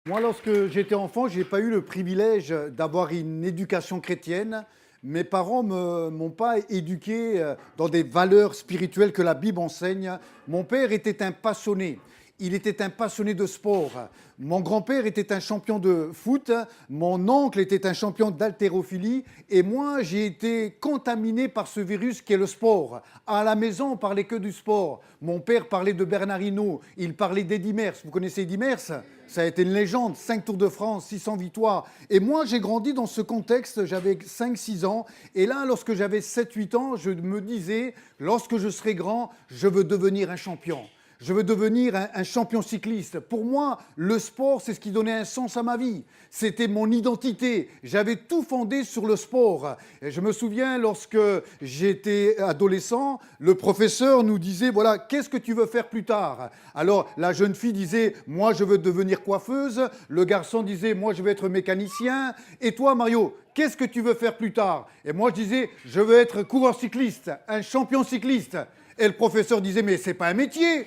Moi, lorsque j'étais enfant, je n'ai pas eu le privilège d'avoir une éducation chrétienne. Mes parents ne m'ont pas éduqué dans des valeurs spirituelles que la Bible enseigne. Mon père était un passionné. Il était un passionné de sport. Mon grand-père était un champion de foot. Mon oncle était un champion d'haltérophilie. Et moi, j'ai été contaminé par ce virus qui est le sport. À la maison, on parlait que du sport. Mon père parlait de Bernard Hinault. Il parlait d'Eddy Merckx. Vous connaissez Eddy Merckx? Ça a été une légende, 5 Tours de France, 600 victoires. Et moi, j'ai grandi dans ce contexte, j'avais 5-6 ans. Et là, lorsque j'avais 7-8 ans, je me disais, lorsque je serai grand, je veux devenir un champion. Je veux devenir un champion cycliste. Pour moi, le sport, c'est ce qui donnait un sens à ma vie. C'était mon identité. J'avais tout fondé sur le sport. Et je me souviens, lorsque j'étais adolescent, le professeur nous disait, voilà, qu'est-ce que tu veux faire plus tard? Alors, la jeune fille disait, moi, je veux devenir coiffeuse. Le garçon disait, moi, je veux être mécanicien. Et toi, Mario, qu'est-ce que tu veux faire plus tard? Et moi, je disais, je veux être coureur cycliste, un champion cycliste. Et le professeur disait, mais c'est pas un métier.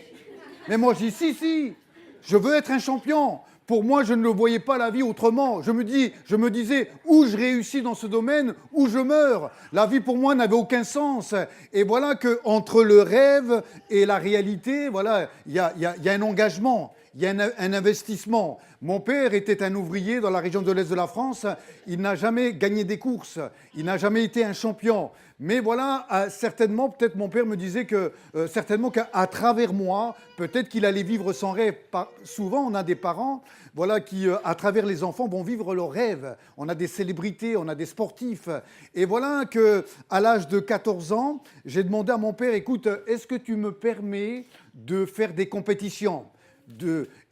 Mais moi, je dis, si, je veux être un champion. Pour moi, je ne le voyais pas la vie autrement. Je me disais, ou je réussis dans ce domaine, ou je meurs. La vie, pour moi, n'avait aucun sens. Et voilà qu'entre le rêve et la réalité, voilà, il y a un engagement. Il y a un investissement. Mon père était un ouvrier dans la région de l'Est de la France. Il n'a jamais gagné des courses. Il n'a jamais été un champion. Mais voilà, certainement, peut-être mon père me disait que, certainement qu'à travers moi, peut-être qu'il allait vivre son rêve. Souvent, on a des parents, voilà, qui, à travers les enfants, vont vivre leurs rêves. On a des célébrités, on a des sportifs. Et voilà qu'à l'âge de 14 ans, j'ai demandé à mon père, écoute, est-ce que tu me permets de faire des compétitions?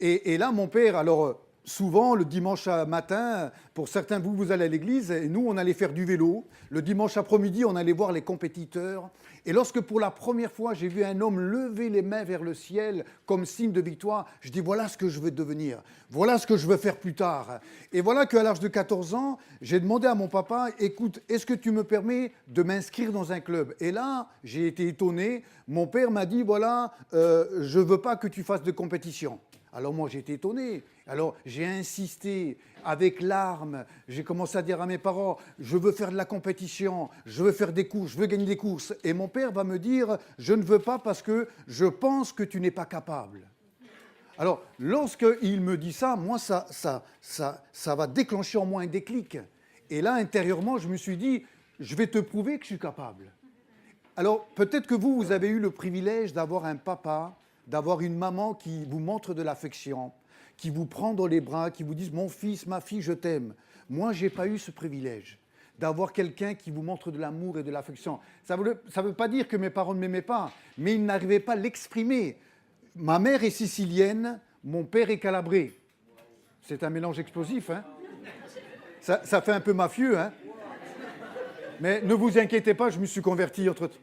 Et là, mon père, alors souvent, le dimanche matin, pour certains, vous allez à l'église, et nous, on allait faire du vélo. Le dimanche après-midi, on allait voir les compétiteurs. Et lorsque pour la première fois, j'ai vu un homme lever les mains vers le ciel comme signe de victoire, je dis, voilà ce que je veux devenir. Voilà ce que je veux faire plus tard. Et voilà qu'à l'âge de 14 ans, j'ai demandé à mon papa, écoute, est-ce que tu me permets de m'inscrire dans un club? Et là, j'ai été étonné. Mon père m'a dit, voilà, je ne veux pas que tu fasses de compétition. Alors moi, j'ai été étonné. Alors j'ai insisté avec larmes. J'ai commencé à dire à mes parents, je veux faire de la compétition, je veux faire des courses, je veux gagner des courses. Et mon père va me dire, je ne veux pas parce que je pense que tu n'es pas capable. Alors, lorsqu'il me dit ça, moi, ça va déclencher en moi un déclic. Et là, intérieurement, je me suis dit, je vais te prouver que je suis capable. Alors, peut-être que vous avez eu le privilège d'avoir un papa, d'avoir une maman qui vous montre de l'affection, qui vous prend dans les bras, qui vous dit « Mon fils, ma fille, je t'aime ». Moi, je n'ai pas eu ce privilège d'avoir quelqu'un qui vous montre de l'amour et de l'affection. Ça ne veut pas dire que mes parents ne m'aimaient pas, mais ils n'arrivaient pas à l'exprimer. Ma mère est sicilienne, mon père est calabré. C'est un mélange explosif, hein? Ça fait un peu mafieux, hein? Mais ne vous inquiétez pas, je me suis converti entre-temps.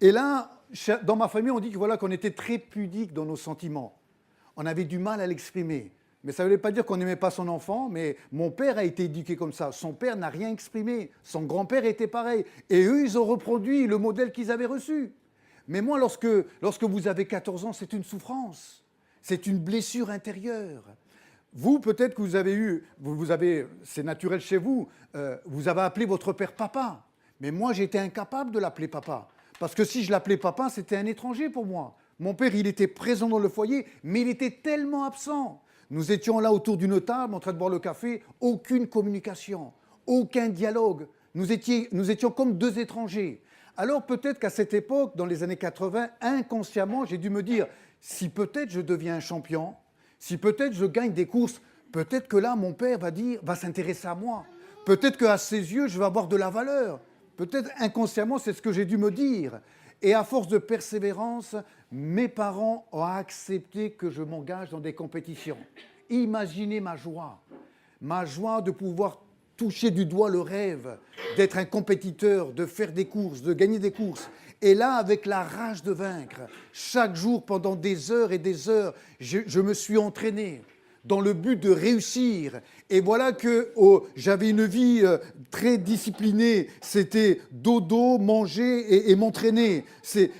Et là, dans ma famille, on dit que voilà, qu'on était très pudique dans nos sentiments. On avait du mal à l'exprimer. Mais ça ne voulait pas dire qu'on n'aimait pas son enfant, mais mon père a été éduqué comme ça. Son père n'a rien exprimé. Son grand-père était pareil. Et eux, ils ont reproduit le modèle qu'ils avaient reçu. Mais moi, lorsque vous avez 14 ans, c'est une souffrance. C'est une blessure intérieure. Vous, peut-être que c'est naturel chez vous, vous avez appelé votre père papa. Mais moi, j'étais incapable de l'appeler papa. Parce que si je l'appelais papa, c'était un étranger pour moi. Mon père, il était présent dans le foyer, mais il était tellement absent. Nous étions là autour d'une table, en train de boire le café, aucune communication, aucun dialogue. Nous étions comme deux étrangers. Alors peut-être qu'à cette époque, dans les années 80, inconsciemment, j'ai dû me dire, si peut-être je deviens un champion, si peut-être je gagne des courses, peut-être que là, mon père va s'intéresser à moi. Peut-être qu'à ses yeux, je vais avoir de la valeur. Peut-être inconsciemment, c'est ce que j'ai dû me dire. Et à force de persévérance, mes parents ont accepté que je m'engage dans des compétitions. Imaginez ma joie de pouvoir toucher du doigt le rêve, d'être un compétiteur, de faire des courses, de gagner des courses. Et là, avec la rage de vaincre, chaque jour, pendant des heures et des heures, je me suis entraîné. dans le but de réussir. Et voilà que j'avais une vie très disciplinée. C'était dodo, manger et m'entraîner.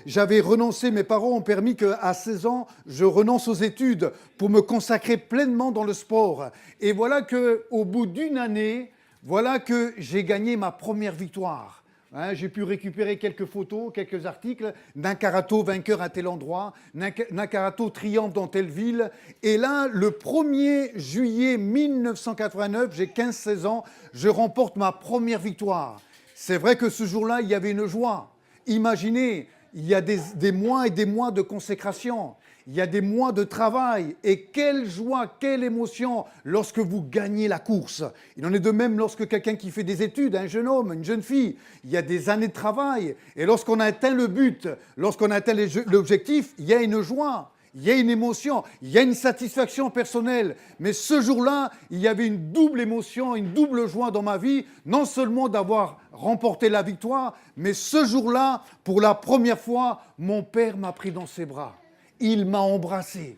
J'avais renoncé, mes parents ont permis qu'à 16 ans, je renonce aux études pour me consacrer pleinement dans le sport. Et voilà qu'au bout d'une année, voilà que j'ai gagné ma première victoire. Hein, j'ai pu récupérer quelques photos, quelques articles. Nakarato vainqueur à tel endroit, Nakarato triomphe dans telle ville. Et là, le 1er juillet 1989, j'ai 15-16 ans, je remporte ma première victoire. C'est vrai que ce jour-là, il y avait une joie. Imaginez, il y a des mois et des mois de consécration. Il y a des mois de travail et quelle joie, quelle émotion lorsque vous gagnez la course. Il en est de même lorsque quelqu'un qui fait des études, un jeune homme, une jeune fille, il y a des années de travail et lorsqu'on a atteint le but, lorsqu'on a atteint l'objectif, il y a une joie, il y a une émotion, il y a une satisfaction personnelle. Mais ce jour-là, il y avait une double émotion, une double joie dans ma vie, non seulement d'avoir remporté la victoire, mais ce jour-là, pour la première fois, mon père m'a pris dans ses bras. Il m'a embrassé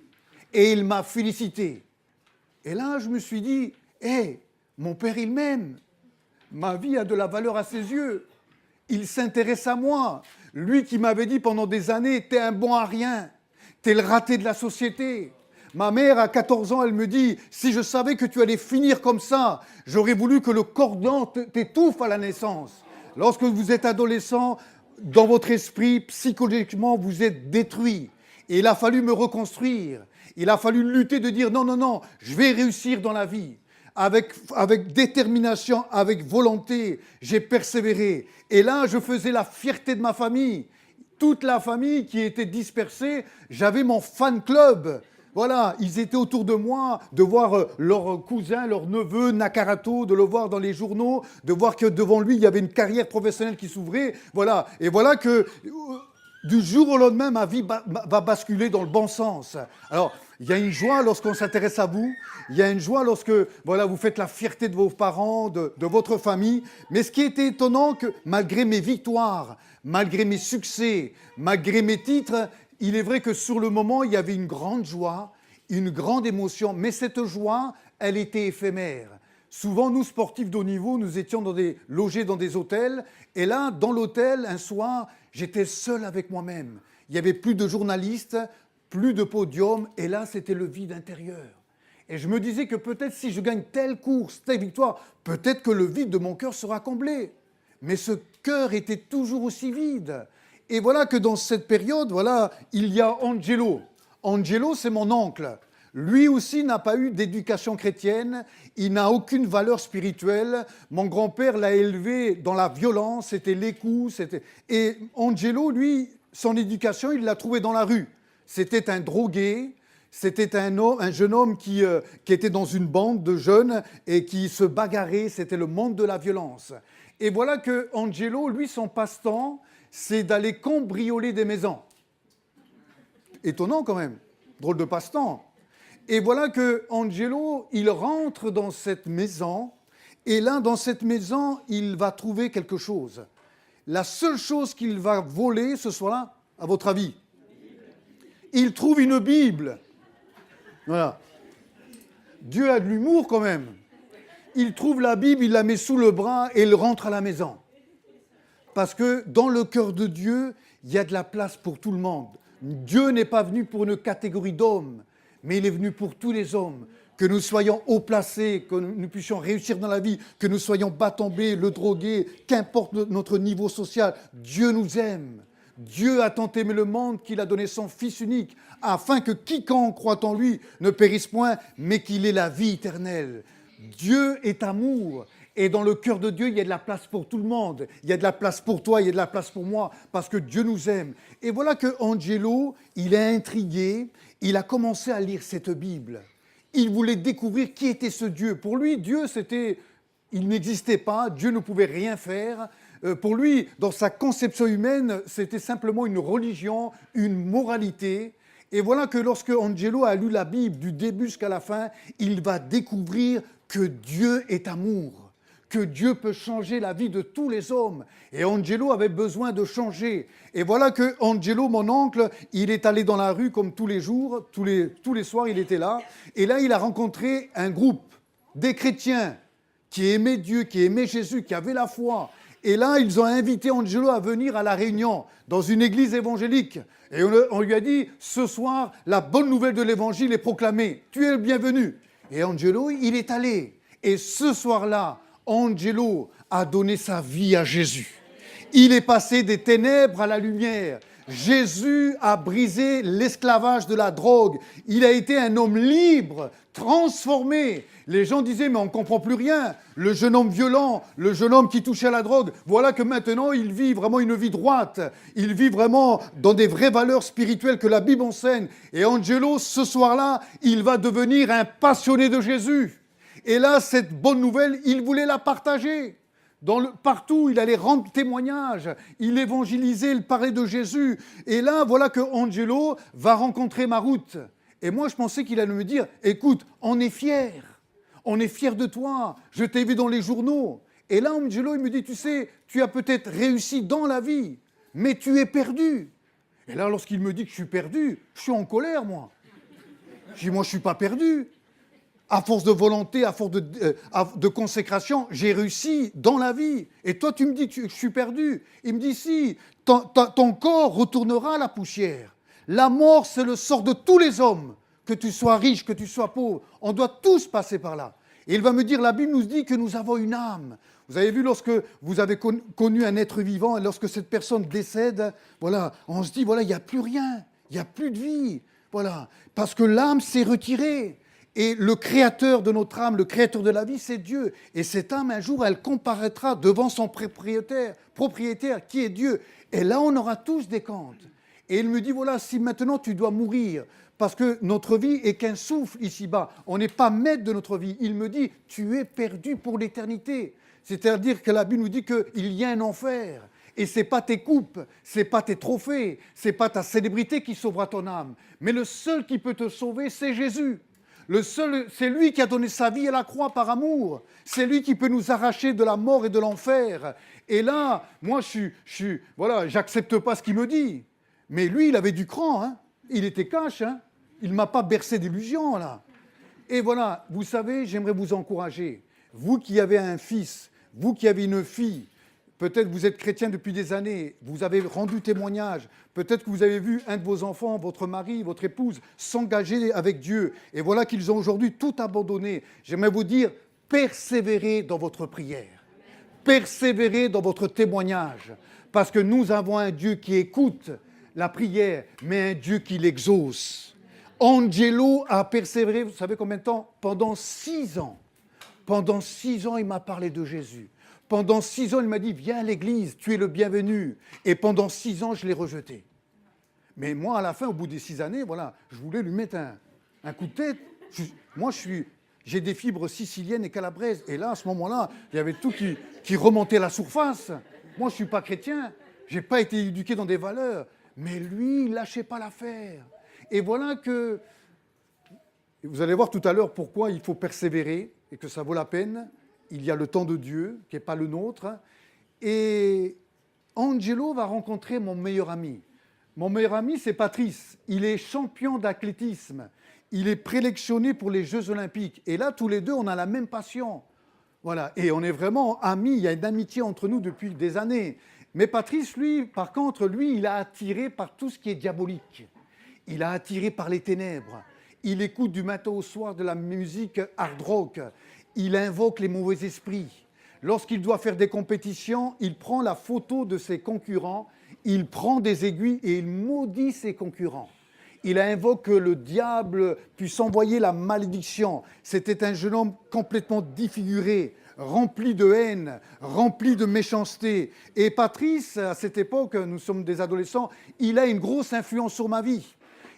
et il m'a félicité. Et là, je me suis dit, hé, mon père, il m'aime. Ma vie a de la valeur à ses yeux. Il s'intéresse à moi. Lui qui m'avait dit pendant des années, t'es un bon à rien. T'es le raté de la société. Ma mère, à 14 ans, elle me dit, si je savais que tu allais finir comme ça, j'aurais voulu que le cordon t'étouffe à la naissance. Lorsque vous êtes adolescent, dans votre esprit, psychologiquement, vous êtes détruit. Et il a fallu me reconstruire. Il a fallu lutter de dire non, non, non, je vais réussir dans la vie. Avec détermination, avec volonté, j'ai persévéré. Et là, je faisais la fierté de ma famille. Toute la famille qui était dispersée, j'avais mon fan club. Voilà, ils étaient autour de moi, de voir leur cousin, leur neveu, Nakarato, de le voir dans les journaux, de voir que devant lui, il y avait une carrière professionnelle qui s'ouvrait. Voilà, et voilà que du jour au lendemain, ma vie va basculer dans le bon sens. Alors, il y a une joie lorsqu'on s'intéresse à vous. Il y a une joie lorsque voilà, vous faites la fierté de vos parents, de votre famille. Mais ce qui était étonnant, que malgré mes victoires, malgré mes succès, malgré mes titres, il est vrai que sur le moment, il y avait une grande joie, une grande émotion. Mais cette joie, elle était éphémère. Souvent, nous, sportifs de haut niveau, nous étions logés dans des hôtels. Et là, dans l'hôtel, un soir, j'étais seul avec moi-même. Il n'y avait plus de journalistes, plus de podium. Et là, c'était le vide intérieur. Et je me disais que peut-être si je gagne telle course, telle victoire, peut-être que le vide de mon cœur sera comblé. Mais ce cœur était toujours aussi vide. Et voilà que dans cette période, voilà, il y a Angelo. Angelo, c'est mon oncle. Lui aussi n'a pas eu d'éducation chrétienne, il n'a aucune valeur spirituelle. Mon grand-père l'a élevé dans la violence, c'était les coups. Et Angelo, lui, son éducation, il l'a trouvé dans la rue. C'était un drogué, c'était un jeune homme qui était dans une bande de jeunes et qui se bagarrait, c'était le monde de la violence. Et voilà que Angelo, lui, son passe-temps, c'est d'aller cambrioler des maisons. Étonnant quand même, drôle de passe-temps. Et voilà que Angelo, il rentre dans cette maison, et là, dans cette maison, il va trouver quelque chose. La seule chose qu'il va voler ce soir-là, à votre avis, il trouve une Bible. Voilà. Dieu a de l'humour quand même. Il trouve la Bible, il la met sous le bras et il rentre à la maison. Parce que dans le cœur de Dieu, il y a de la place pour tout le monde. Dieu n'est pas venu pour une catégorie d'hommes, mais il est venu pour tous les hommes. Que nous soyons haut placés, que nous puissions réussir dans la vie, que nous soyons bas tombés, le drogué, qu'importe notre niveau social, Dieu nous aime. Dieu a tant aimé le monde qu'il a donné son Fils unique, afin que quiconque croit en lui ne périsse point, mais qu'il ait la vie éternelle. Dieu est amour. Et dans le cœur de Dieu, il y a de la place pour tout le monde. Il y a de la place pour toi, il y a de la place pour moi, parce que Dieu nous aime. Et voilà que Angelo, il est intrigué, il a commencé à lire cette Bible. Il voulait découvrir qui était ce Dieu. Pour lui, Dieu, il n'existait pas, Dieu ne pouvait rien faire. Pour lui, dans sa conception humaine, c'était simplement une religion, une moralité. Et voilà que lorsque Angelo a lu la Bible du début jusqu'à la fin, il va découvrir que Dieu est amour, que Dieu peut changer la vie de tous les hommes. Et Angelo avait besoin de changer. Et voilà que Angelo, mon oncle, il est allé dans la rue comme tous les jours, tous les soirs, il était là. Et là, il a rencontré un groupe, des chrétiens, qui aimaient Dieu, qui aimaient Jésus, qui avaient la foi. Et là, ils ont invité Angelo à venir à La Réunion, dans une église évangélique. Et on lui a dit, ce soir, la bonne nouvelle de l'évangile est proclamée. Tu es le bienvenu. Et Angelo, il est allé. Et ce soir-là, Angelo a donné sa vie à Jésus. Il est passé des ténèbres à la lumière. Jésus a brisé l'esclavage de la drogue. Il a été un homme libre, transformé. Les gens disaient, mais on ne comprend plus rien. Le jeune homme violent, le jeune homme qui touchait à la drogue, voilà que maintenant, il vit vraiment une vie droite. Il vit vraiment dans des vraies valeurs spirituelles que la Bible enseigne. Et Angelo, ce soir-là, il va devenir un passionné de Jésus. Et là, cette bonne nouvelle, il voulait la partager. Partout, il allait rendre témoignage, il évangélisait, il parlait de Jésus. Et là, voilà que Angelo va rencontrer Marut. Et moi, je pensais qu'il allait me dire, écoute, on est fiers de toi, je t'ai vu dans les journaux. Et là, Angelo, il me dit, tu sais, tu as peut-être réussi dans la vie, mais tu es perdu. Et là, lorsqu'il me dit que je suis perdu, je suis en colère, moi. Je dis, moi, je ne suis pas perdu. À force de volonté, à force de consécration, j'ai réussi dans la vie. Et toi, tu me dis que je suis perdu. Il me dit, si, ton corps retournera à la poussière. La mort, c'est le sort de tous les hommes. Que tu sois riche, que tu sois pauvre, on doit tous passer par là. Et il va me dire, la Bible nous dit que nous avons une âme. Vous avez vu, lorsque vous avez connu un être vivant, et lorsque cette personne décède, voilà, on se dit, voilà, il n'y a plus rien, il n'y a plus de vie. Voilà, parce que l'âme s'est retirée. Et le créateur de notre âme, le créateur de la vie, c'est Dieu. Et cette âme, un jour, elle comparaîtra devant son propriétaire qui est Dieu. Et là, on aura tous des comptes. Et il me dit, voilà, si maintenant tu dois mourir, parce que notre vie est qu'un souffle ici-bas, on n'est pas maître de notre vie. Il me dit, tu es perdu pour l'éternité. C'est-à-dire que la Bible nous dit qu'il y a un enfer. Et ce n'est pas tes coupes, ce n'est pas tes trophées, ce n'est pas ta célébrité qui sauvera ton âme. Mais le seul qui peut te sauver, c'est Jésus. C'est lui qui a donné sa vie à la croix par amour. C'est lui qui peut nous arracher de la mort et de l'enfer. Et là, moi, voilà, j'accepte pas ce qu'il me dit. Mais lui, il avait du cran, hein. Il était cash, hein. Il ne m'a pas bercé d'illusions, là. Et voilà, vous savez, j'aimerais vous encourager. Vous qui avez un fils, vous qui avez une fille, peut-être que vous êtes chrétien depuis des années, vous avez rendu témoignage, peut-être que vous avez vu un de vos enfants, votre mari, votre épouse, s'engager avec Dieu. Et voilà qu'ils ont aujourd'hui tout abandonné. J'aimerais vous dire, persévérez dans votre prière. Persévérez dans votre témoignage. Parce que nous avons un Dieu qui écoute la prière, mais un Dieu qui l'exauce. Angelo a persévéré, vous savez combien de temps? Pendant 6 ans. Pendant 6 ans, il m'a parlé de Jésus. Pendant 6 ans, il m'a dit, viens à l'église, tu es le bienvenu. Et pendant 6 ans, je l'ai rejeté. Mais moi, à la fin, au bout des 6 années, voilà, je voulais lui mettre un coup de tête. Moi, j'ai des fibres siciliennes et calabraises. Et là, à ce moment-là, il y avait tout qui remontait à la surface. Moi, je ne suis pas chrétien. Je n'ai pas été éduqué dans des valeurs. Mais lui, il ne lâchait pas l'affaire. Et voilà que... Vous allez voir tout à l'heure pourquoi il faut persévérer et que ça vaut la peine. Il y a le temps de Dieu, qui n'est pas le nôtre. Et Angelo va rencontrer mon meilleur ami. Mon meilleur ami, c'est Patrice. Il est champion d'athlétisme. Il est prélectionné pour les Jeux Olympiques. Et là, tous les deux, on a la même passion. Voilà. Et on est vraiment amis. Il y a une amitié entre nous depuis des années. Mais Patrice, lui, par contre, lui, il a attiré par tout ce qui est diabolique. Il a attiré par les ténèbres. Il écoute du matin au soir de la musique hard rock. Il invoque les mauvais esprits. Lorsqu'il doit faire des compétitions, il prend la photo de ses concurrents, il prend des aiguilles et il maudit ses concurrents. Il invoque que le diable puisse envoyer la malédiction. C'était un jeune homme complètement défiguré, rempli de haine, rempli de méchanceté. Et Patrice, à cette époque, nous sommes des adolescents, il a une grosse influence sur ma vie.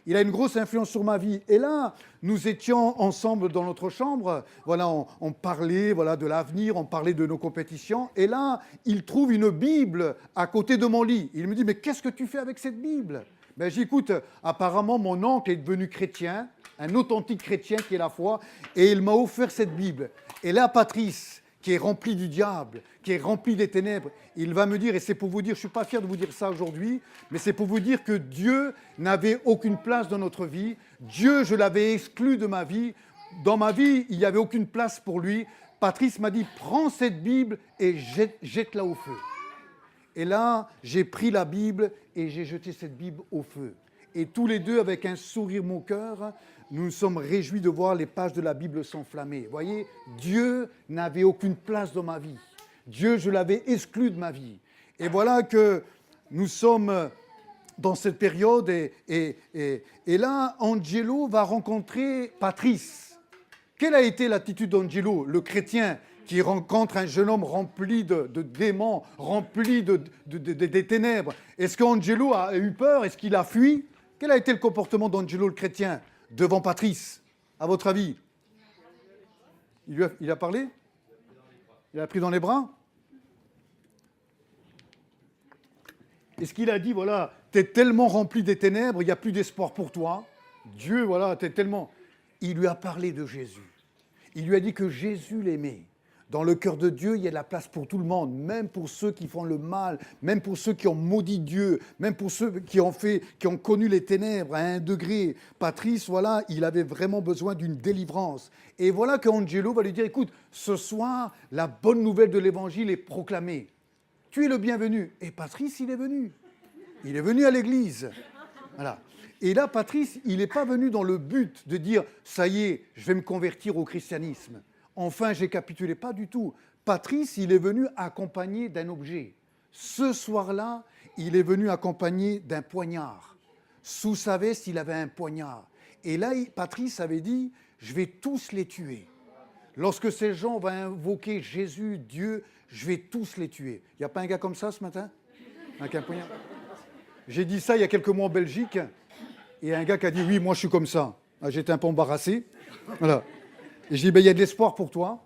Il a une grosse influence sur ma vie. Et là, nous étions ensemble dans notre chambre. Voilà, on parlait voilà, de l'avenir, on parlait de nos compétitions. Et là, il trouve une Bible à côté de mon lit. Il me dit, mais qu'est-ce que tu fais avec cette Bible? Ben, j'écoute, apparemment, mon oncle est devenu chrétien, un authentique chrétien qui est la foi, et il m'a offert cette Bible. Et là, Patrice, qui est rempli du diable, qui est rempli des ténèbres, il va me dire, et c'est pour vous dire, je ne suis pas fier de vous dire ça aujourd'hui, mais c'est pour vous dire que Dieu n'avait aucune place dans notre vie. Dieu, je l'avais exclu de ma vie. Dans ma vie, il n'y avait aucune place pour lui. Patrice m'a dit, prends cette Bible et jette-la au feu. Et là, j'ai pris la Bible et j'ai jeté cette Bible au feu. Et tous les deux, avec un sourire au cœur, nous nous sommes réjouis de voir les pages de la Bible s'enflammer. Vous voyez, Dieu n'avait aucune place dans ma vie. Dieu, je l'avais exclu de ma vie. Et voilà que nous sommes dans cette période et là, Angelo va rencontrer Patrice. Quelle a été l'attitude d'Angelo, le chrétien qui rencontre un jeune homme rempli de démons, rempli des ténèbres? Est-ce qu'Angelo a eu peur? Est-ce qu'il a fui? Quel a été le comportement d'Angelo, le chrétien, devant Patrice, à votre avis? Il a parlé? Il a pris dans les bras? Est-ce qu'il a dit, voilà, t'es tellement rempli des ténèbres, il n'y a plus d'espoir pour toi. Dieu, voilà, t'es tellement... Il lui a parlé de Jésus. Il lui a dit que Jésus l'aimait. Dans le cœur de Dieu, il y a de la place pour tout le monde, même pour ceux qui font le mal, même pour ceux qui ont maudit Dieu, même pour ceux qui ont connu les ténèbres à un degré. Patrice, voilà, il avait vraiment besoin d'une délivrance. Et voilà qu'Angelo va lui dire, écoute, ce soir, la bonne nouvelle de l'Évangile est proclamée. Tu es le bienvenu. Et Patrice, il est venu. Il est venu à l'église. Voilà. Et là, Patrice, il n'est pas venu dans le but de dire, ça y est, je vais me convertir au christianisme. Enfin, j'ai capitulé. Pas du tout. Patrice, il est venu accompagné d'un objet. Ce soir-là, il est venu accompagné d'un poignard. Sous sa veste, il avait un poignard. Et là, Patrice avait dit, je vais tous les tuer. Lorsque ces gens vont invoquer Jésus, Dieu, je vais tous les tuer. Il n'y a pas un gars comme ça ce matin? Avec un poignard? J'ai dit ça il y a quelques mois en Belgique. Et il y a un gars qui a dit, oui, moi je suis comme ça. J'étais un peu embarrassé. Voilà. Et je dis, il y a de l'espoir pour toi.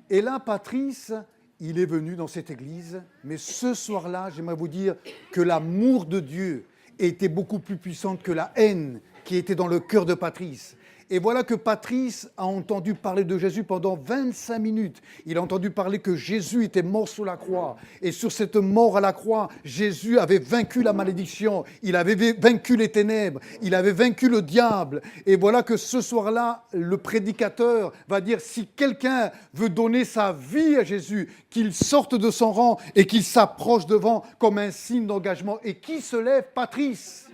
Et là, Patrice, il est venu dans cette église. Mais ce soir-là, j'aimerais vous dire que l'amour de Dieu était beaucoup plus puissante que la haine qui était dans le cœur de Patrice. Et voilà que Patrice a entendu parler de Jésus pendant 25 minutes. Il a entendu parler que Jésus était mort sur la croix. Et sur cette mort à la croix, Jésus avait vaincu la malédiction. Il avait vaincu les ténèbres. Il avait vaincu le diable. Et voilà que ce soir-là, le prédicateur va dire, si quelqu'un veut donner sa vie à Jésus, qu'il sorte de son rang et qu'il s'approche devant comme un signe d'engagement. Et qui se lève? Patrice.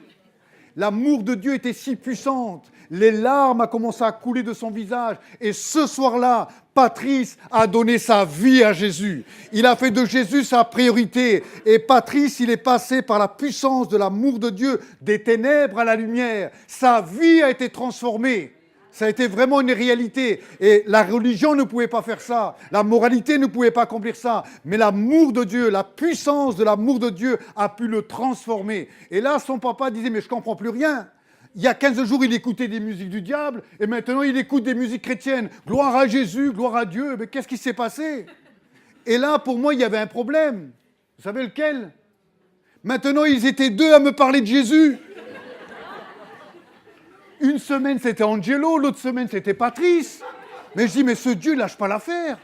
L'amour de Dieu était si puissante. Les larmes ont commencé à couler de son visage. Et ce soir-là, Patrice a donné sa vie à Jésus. Il a fait de Jésus sa priorité. Et Patrice, il est passé par la puissance de l'amour de Dieu, des ténèbres à la lumière. Sa vie a été transformée. Ça a été vraiment une réalité. Et la religion ne pouvait pas faire ça. La moralité ne pouvait pas accomplir ça. Mais l'amour de Dieu, la puissance de l'amour de Dieu a pu le transformer. Et là, son papa disait, mais je ne comprends plus rien. Il y a 15 jours, il écoutait des musiques du diable. Et maintenant, il écoute des musiques chrétiennes. Gloire à Jésus, gloire à Dieu. Mais qu'est-ce qui s'est passé? Et là, pour moi, il y avait un problème. Vous savez lequel? Maintenant, ils étaient deux à me parler de Jésus. Une semaine, c'était Angelo, l'autre semaine, c'était Patrice. Mais je dis, mais ce Dieu, il lâche pas l'affaire.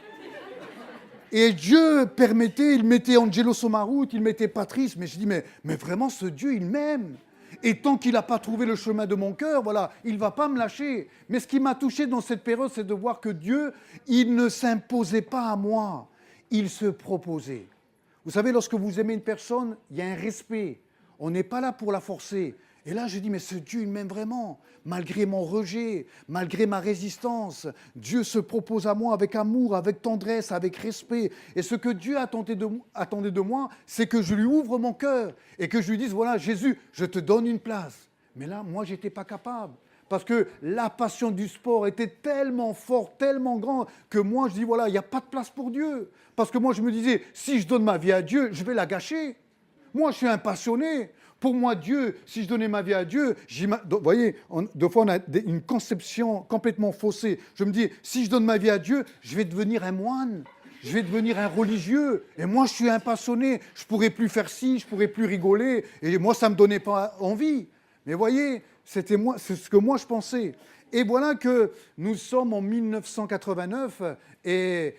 Et Dieu permettait, il mettait Angelo sur ma route, il mettait Patrice. Mais je dis, mais vraiment, ce Dieu, il m'aime. Et tant qu'il n'a pas trouvé le chemin de mon cœur, voilà, il ne va pas me lâcher. Mais ce qui m'a touché dans cette période, c'est de voir que Dieu, il ne s'imposait pas à moi. Il se proposait. Vous savez, lorsque vous aimez une personne, il y a un respect. On n'est pas là pour la forcer. Et là, je dis, mais ce Dieu, il m'aime vraiment. Malgré mon rejet, malgré ma résistance, Dieu se propose à moi avec amour, avec tendresse, avec respect. Et ce que Dieu attendait de moi, c'est que je lui ouvre mon cœur et que je lui dise, voilà, Jésus, je te donne une place. Mais là, moi, je n'étais pas capable. Parce que la passion du sport était tellement forte, tellement grande, que moi, je dis, voilà, il n'y a pas de place pour Dieu. Parce que moi, je me disais, si je donne ma vie à Dieu, je vais la gâcher. Moi, je suis un passionné. Pour moi, Dieu, si je donnais ma vie à Dieu, vous voyez, deux fois, on a une conception complètement faussée. Je me dis, si je donne ma vie à Dieu, je vais devenir un moine, je vais devenir un religieux. Et moi, je suis un passionné. Je ne pourrais plus faire ci, je ne pourrais plus rigoler. Et moi, ça ne me donnait pas envie. Mais voyez, c'est ce que moi, je pensais. Et voilà que nous sommes en 1989 et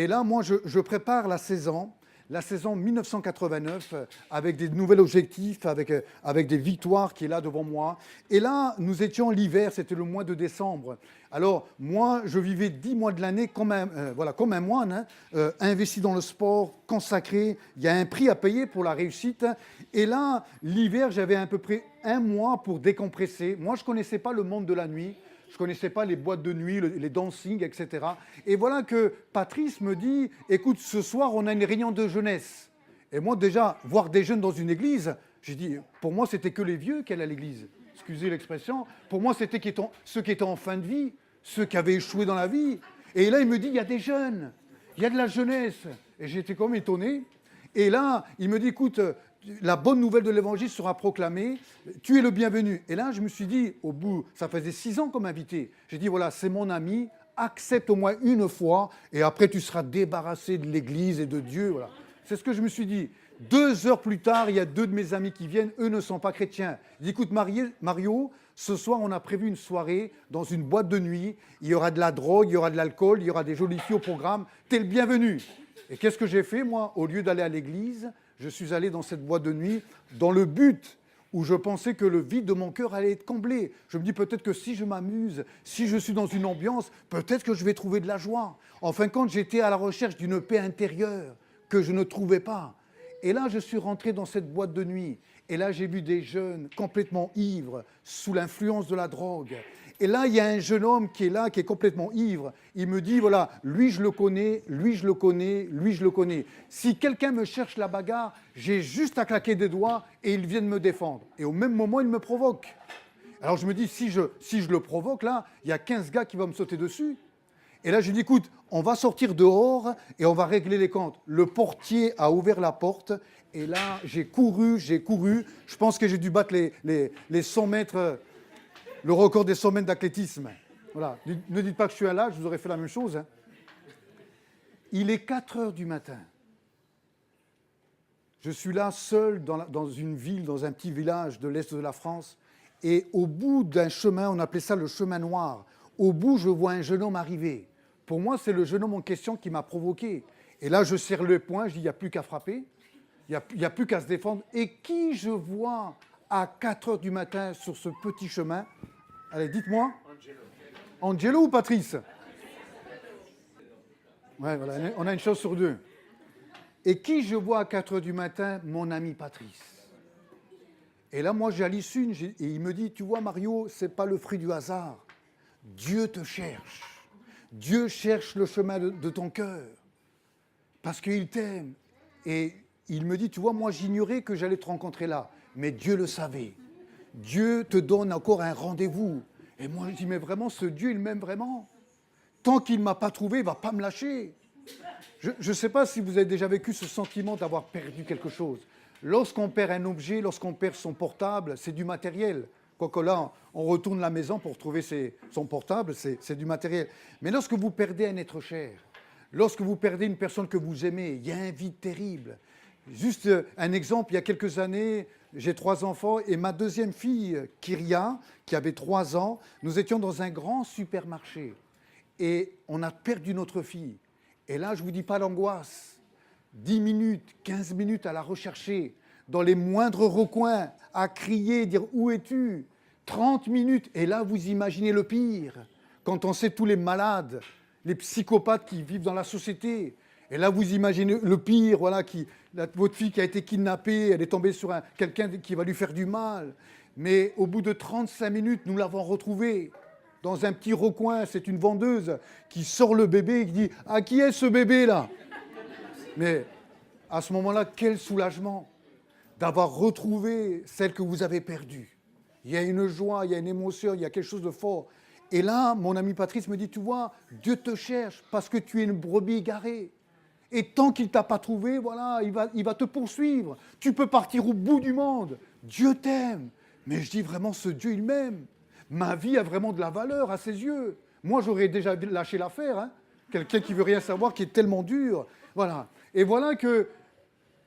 là, moi, je prépare la saison 1989 avec des nouveaux objectifs, avec des victoires qui est là devant moi. Et là, nous étions l'hiver, c'était le mois de décembre. Alors, moi, je vivais 10 mois de l'année comme un moine, hein, investi dans le sport, consacré. Il y a un prix à payer pour la réussite. Et là, l'hiver, j'avais à peu près un mois pour décompresser. Moi, je ne connaissais pas le monde de la nuit. Je ne connaissais pas les boîtes de nuit, les dancing, etc. Et voilà que Patrice me dit, écoute, ce soir, on a une réunion de jeunesse. Et moi, déjà, voir des jeunes dans une église, j'ai dit, pour moi, c'était que les vieux qui allaient à l'église. Excusez l'expression. Pour moi, c'était ceux qui étaient en fin de vie, ceux qui avaient échoué dans la vie. Et là, il me dit, il y a des jeunes, il y a de la jeunesse. Et j'étais comme étonné. Et là, il me dit, écoute, la bonne nouvelle de l'évangile sera proclamée, tu es le bienvenu. Et là, je me suis dit, au bout, ça faisait 6 ans comme invité, j'ai dit, voilà, c'est mon ami, accepte au moins une fois, et après tu seras débarrassé de l'Église et de Dieu. Voilà. C'est ce que je me suis dit. 2 heures plus tard, il y a 2 de mes amis qui viennent, eux ne sont pas chrétiens. Je dis, écoute Mario, ce soir on a prévu une soirée dans une boîte de nuit, il y aura de la drogue, il y aura de l'alcool, il y aura des jolies filles au programme, t'es le bienvenu. Et qu'est-ce que j'ai fait, moi? Au lieu d'aller à l'église, je suis allé dans cette boîte de nuit dans le but où je pensais que le vide de mon cœur allait être comblé. Je me dis peut-être que si je m'amuse, si je suis dans une ambiance, peut-être que je vais trouver de la joie. En fin de compte, j'étais à la recherche d'une paix intérieure que je ne trouvais pas. Et là, je suis rentré dans cette boîte de nuit. Et là, j'ai vu des jeunes complètement ivres, sous l'influence de la drogue. Et là, il y a un jeune homme qui est là, qui est complètement ivre. Il me dit, voilà, lui je le connais, lui je le connais, lui je le connais. Si quelqu'un me cherche la bagarre, j'ai juste à claquer des doigts et il vient de me défendre. Et au même moment, il me provoque. Alors je me dis, si je le provoque, là, il y a 15 gars qui vont me sauter dessus. Et là, je dis, écoute, on va sortir dehors et on va régler les comptes. Le portier a ouvert la porte et là, j'ai couru. Je pense que j'ai dû battre les 100 mètres... le record des 100 mètres d'athlétisme. Voilà. Ne dites pas que je suis à l'âge, je vous aurais fait la même chose. Hein. Il est 4 heures du matin. Je suis là seul dans une ville, dans un petit village de l'Est de la France. Et au bout d'un chemin, on appelait ça le chemin noir. Au bout, je vois un jeune homme arriver. Pour moi, c'est le jeune homme en question qui m'a provoqué. Et là, je serre le poing, je dis, il n'y a plus qu'à frapper. Il n'y a plus qu'à se défendre. Et qui je vois à 4 heures du matin sur ce petit chemin? Allez, dites-moi. Angelo ou Patrice? Ouais, voilà, on a une chance sur 2. Et qui je vois à 4 heures du matin? Mon ami Patrice. Et là, moi, j'hallucine et il me dit, tu vois, Mario, ce n'est pas le fruit du hasard. Dieu te cherche. Dieu cherche le chemin de ton cœur. Parce qu'il t'aime. Et il me dit, tu vois, moi, j'ignorais que j'allais te rencontrer là. Mais Dieu le savait. Dieu te donne encore un rendez-vous. Et moi, je dis, mais vraiment, ce Dieu, il m'aime vraiment. Tant qu'il ne m'a pas trouvé, il ne va pas me lâcher. Je ne sais pas si vous avez déjà vécu ce sentiment d'avoir perdu quelque chose. Lorsqu'on perd un objet, lorsqu'on perd son portable, c'est du matériel. Quoique là, on retourne à la maison pour trouver son portable, c'est du matériel. Mais lorsque vous perdez un être cher, lorsque vous perdez une personne que vous aimez, il y a un vide terrible. Juste un exemple, il y a quelques années, j'ai 3 enfants et ma deuxième fille, Kyria, qui avait 3 ans, nous étions dans un grand supermarché et on a perdu notre fille. Et là, je ne vous dis pas l'angoisse. 10 minutes, 15 minutes à la rechercher, dans les moindres recoins, à crier, dire « Où es-tu » 30 minutes. Et là, vous imaginez le pire, quand on sait tous les malades, les psychopathes qui vivent dans la société. Et là, vous imaginez le pire, voilà, votre fille qui a été kidnappée, elle est tombée sur quelqu'un qui va lui faire du mal. Mais au bout de 35 minutes, nous l'avons retrouvée dans un petit recoin. C'est une vendeuse qui sort le bébé et qui dit « À qui est ce bébé-là » Mais à ce moment-là, quel soulagement d'avoir retrouvé celle que vous avez perdue. Il y a une joie, il y a une émotion, il y a quelque chose de fort. Et là, mon ami Patrice me dit, tu vois, Dieu te cherche parce que tu es une brebis égarée. Et tant qu'il ne t'a pas trouvé, voilà, il va te poursuivre. Tu peux partir au bout du monde. Dieu t'aime. Mais je dis vraiment, ce Dieu, il m'aime. Ma vie a vraiment de la valeur à ses yeux. Moi, j'aurais déjà lâché l'affaire. Hein. Quelqu'un qui veut rien savoir, qui est tellement dur. Voilà. Et voilà que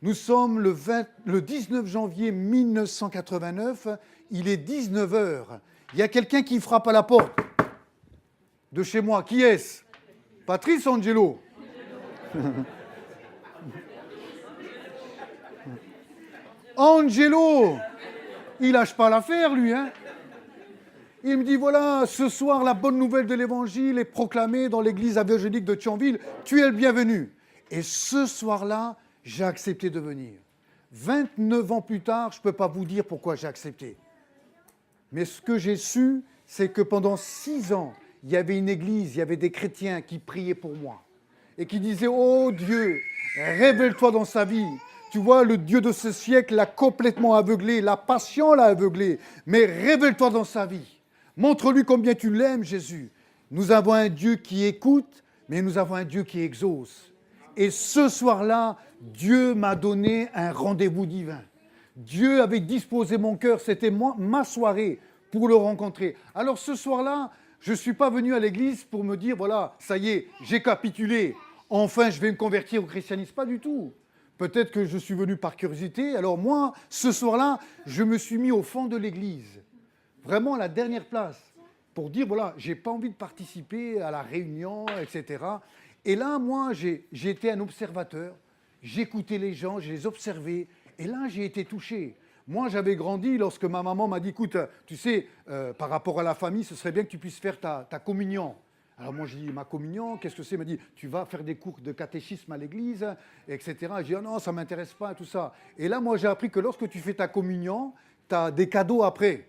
nous sommes le 19 janvier 1989. Il est 19 heures. Il y a quelqu'un qui frappe à la porte. de chez moi. Qui est-ce? Patrice Angelo. Angelo, il lâche pas l'affaire, lui, hein. Il me dit, voilà, ce soir, la bonne nouvelle de l'évangile est proclamée dans l'église évangélique de Thionville. Tu es le bienvenu. Et ce soir-là, j'ai accepté de venir. 29 ans plus tard, je ne peux pas vous dire pourquoi j'ai accepté. Mais ce que j'ai su, c'est que pendant 6 ans, il y avait une église, il y avait des chrétiens qui priaient pour moi. Et qui disaient, oh Dieu, révèle-toi dans sa vie. Tu vois, le Dieu de ce siècle l'a complètement aveuglé, la passion l'a aveuglé, mais révèle-toi dans sa vie. Montre-lui combien tu l'aimes, Jésus. Nous avons un Dieu qui écoute, mais nous avons un Dieu qui exauce. Et ce soir-là, Dieu m'a donné un rendez-vous divin. Dieu avait disposé mon cœur, c'était ma soirée pour le rencontrer. Alors ce soir-là, je ne suis pas venu à l'église pour me dire, voilà, ça y est, j'ai capitulé, enfin je vais me convertir au christianisme. Pas du tout. Peut-être que je suis venu par curiosité. Alors moi, ce soir-là, je me suis mis au fond de l'église. Vraiment à la dernière place, pour dire, voilà, je n'ai pas envie de participer à la réunion, etc. Et là, moi, j'ai été un observateur, j'écoutais les gens, je les observais, et là, j'ai été touché. Moi, j'avais grandi lorsque ma maman m'a dit, écoute, tu sais, par rapport à la famille, ce serait bien que tu puisses faire ta communion. Alors moi, j'ai dit, ma communion, qu'est-ce que c'est? Elle m'a dit, tu vas faire des cours de catéchisme à l'église, etc. J'ai dit, oh non, ça ne m'intéresse pas, tout ça. Et là, moi, j'ai appris que lorsque tu fais ta communion, tu as des cadeaux après.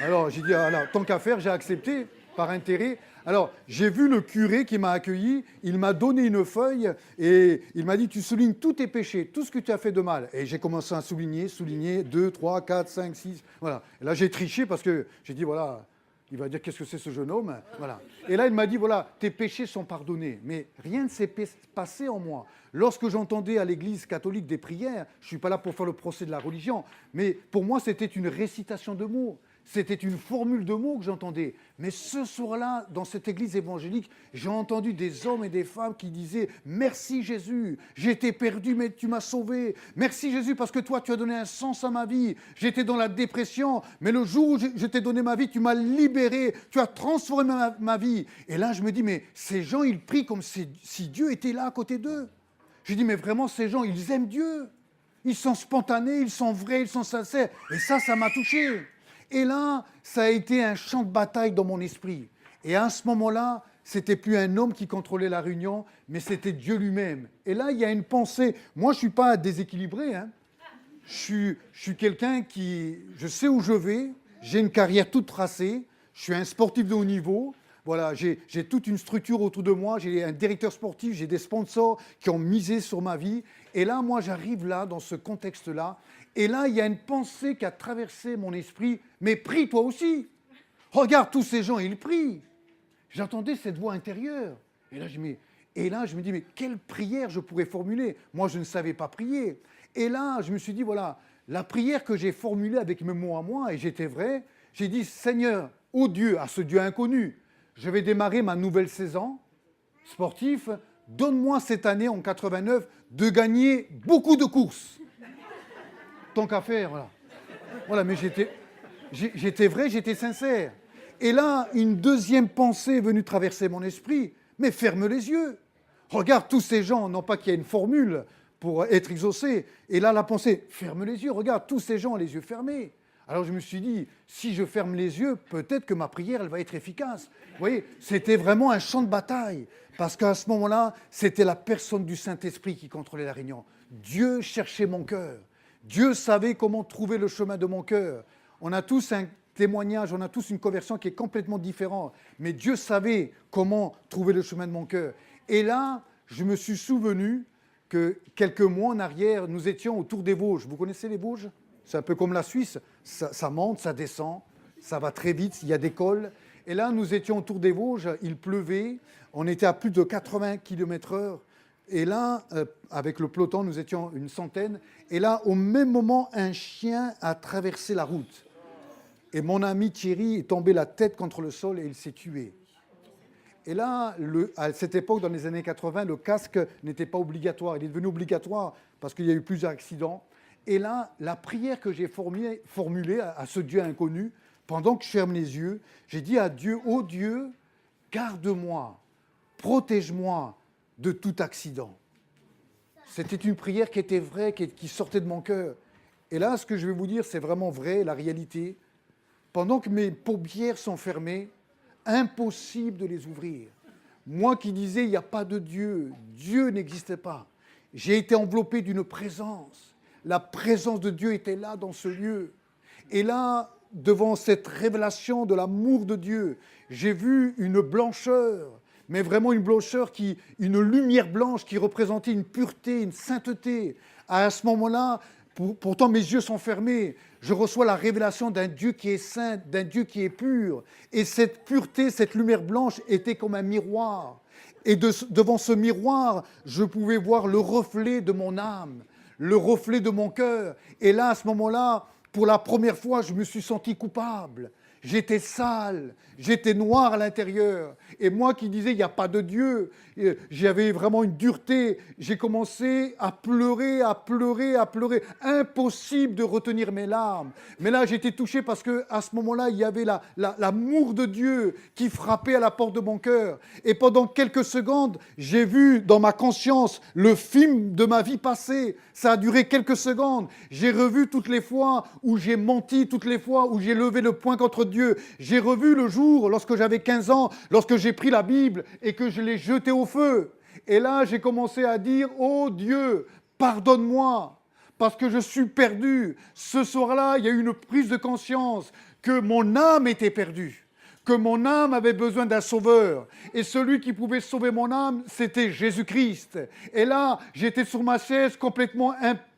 Alors, j'ai dit, alors, tant qu'à faire, j'ai accepté par intérêt. Alors, j'ai vu le curé qui m'a accueilli, il m'a donné une feuille et il m'a dit, tu soulignes tous tes péchés, tout ce que tu as fait de mal. Et j'ai commencé à souligner, 2, 3, 4, 5, 6, voilà. Et là, j'ai triché parce que j'ai dit, voilà, il va dire, qu'est-ce que c'est ce jeune homme? Voilà. Et là, il m'a dit, voilà, tes péchés sont pardonnés. Mais rien ne s'est passé en moi. Lorsque j'entendais à l'église catholique des prières, je ne suis pas là pour faire le procès de la religion, mais pour moi, c'était une récitation de mots. C'était une formule de mots que j'entendais. Mais ce soir-là, dans cette église évangélique, j'ai entendu des hommes et des femmes qui disaient « Merci Jésus, j'étais perdu, mais tu m'as sauvé. Merci Jésus, parce que toi, tu as donné un sens à ma vie. J'étais dans la dépression, mais le jour où je t'ai donné ma vie, tu m'as libéré, tu as transformé ma vie. » Et là, je me dis « Mais ces gens, ils prient comme si Dieu était là à côté d'eux. » Je dis « Mais vraiment, ces gens, ils aiment Dieu. Ils sont spontanés, ils sont vrais, ils sont sincères. » Et ça m'a touché. Et là, ça a été un champ de bataille dans mon esprit. Et à ce moment-là, c'était plus un homme qui contrôlait la réunion, mais c'était Dieu lui-même. Et là, il y a une pensée. Moi, je ne suis pas déséquilibré. Hein. Je suis quelqu'un qui... Je sais où je vais. J'ai une carrière toute tracée. Je suis un sportif de haut niveau. Voilà, j'ai toute une structure autour de moi. J'ai un directeur sportif. J'ai des sponsors qui ont misé sur ma vie. Et là, moi, j'arrive là, dans ce contexte-là. Et là, il y a une pensée qui a traversé mon esprit. Mais prie toi aussi. Regarde, tous ces gens, ils prient. J'entendais cette voix intérieure. Et là, je me dis, mais quelle prière je pourrais formuler? Moi, je ne savais pas prier. Et là, je me suis dit, voilà, la prière que j'ai formulée avec mes mots à moi, et j'étais vrai, j'ai dit, Seigneur, ô Dieu, à ce Dieu inconnu, je vais démarrer ma nouvelle saison sportive. Donne-moi cette année, en 89, de gagner beaucoup de courses. Tant qu'à faire, voilà. Voilà, mais j'étais vrai, j'étais sincère. Et là, une deuxième pensée est venue traverser mon esprit. Mais ferme les yeux. Regarde tous ces gens, non pas qu'il y ait une formule pour être exaucé. Et là, la pensée, ferme les yeux. Regarde tous ces gens, les yeux fermés. Alors je me suis dit, si je ferme les yeux, peut-être que ma prière, elle va être efficace. Vous voyez, c'était vraiment un champ de bataille. Parce qu'à ce moment-là, c'était la personne du Saint-Esprit qui contrôlait la réunion. Dieu cherchait mon cœur. Dieu savait comment trouver le chemin de mon cœur. On a tous un témoignage, on a tous une conversion qui est complètement différente. Mais Dieu savait comment trouver le chemin de mon cœur. Et là, je me suis souvenu que quelques mois en arrière, nous étions autour des Vosges. Vous connaissez les Vosges? C'est un peu comme la Suisse. Ça monte, ça descend, ça va très vite, il y a des cols. Et là, nous étions autour des Vosges, il pleuvait, on était à plus de 80 km/h. Et là, avec le peloton, nous étions une centaine. Et là, au même moment, un chien a traversé la route. Et mon ami Thierry est tombé la tête contre le sol et il s'est tué. Et là, à cette époque, dans les années 80, le casque n'était pas obligatoire. Il est devenu obligatoire parce qu'il y a eu plusieurs accidents. Et là, la prière que j'ai formulée à ce Dieu inconnu, pendant que je ferme les yeux, j'ai dit à Dieu, « Oh Dieu, garde-moi, protège-moi de tout accident. C'était une prière qui était vraie, qui sortait de mon cœur. Et là, ce que je vais vous dire, c'est vraiment vrai, la réalité. Pendant que mes paupières sont fermées, impossible de les ouvrir. Moi qui disais, il n'y a pas de Dieu, Dieu n'existait pas. J'ai été enveloppé d'une présence. La présence de Dieu était là dans ce lieu. Et là, devant cette révélation de l'amour de Dieu, j'ai vu une blancheur, mais vraiment une blancheur, une lumière blanche qui représentait une pureté, une sainteté. À ce moment-là, pourtant mes yeux sont fermés, je reçois la révélation d'un Dieu qui est saint, d'un Dieu qui est pur. Et cette pureté, cette lumière blanche était comme un miroir. Et devant ce miroir, je pouvais voir le reflet de mon âme, le reflet de mon cœur. Et là, à ce moment-là, pour la première fois, je me suis senti coupable. J'étais sale, j'étais noir à l'intérieur. Et moi qui disais, il n'y a pas de Dieu, j'avais vraiment une dureté. J'ai commencé à pleurer, à pleurer, à pleurer. Impossible de retenir mes larmes. Mais là, j'étais touché parce qu'à ce moment-là, il y avait l'amour de Dieu qui frappait à la porte de mon cœur. Et pendant quelques secondes, j'ai vu dans ma conscience le film de ma vie passée. Ça a duré quelques secondes. J'ai revu toutes les fois où j'ai menti, toutes les fois où j'ai levé le poing contre Dieu. J'ai revu le jour, lorsque j'avais 15 ans, lorsque j'ai pris la Bible et que je l'ai jetée au feu. Et là, j'ai commencé à dire, oh Dieu, pardonne-moi, parce que je suis perdu. Ce soir-là, il y a eu une prise de conscience que mon âme était perdue, que mon âme avait besoin d'un sauveur. Et celui qui pouvait sauver mon âme, c'était Jésus-Christ. Et là, j'étais sur ma chaise complètement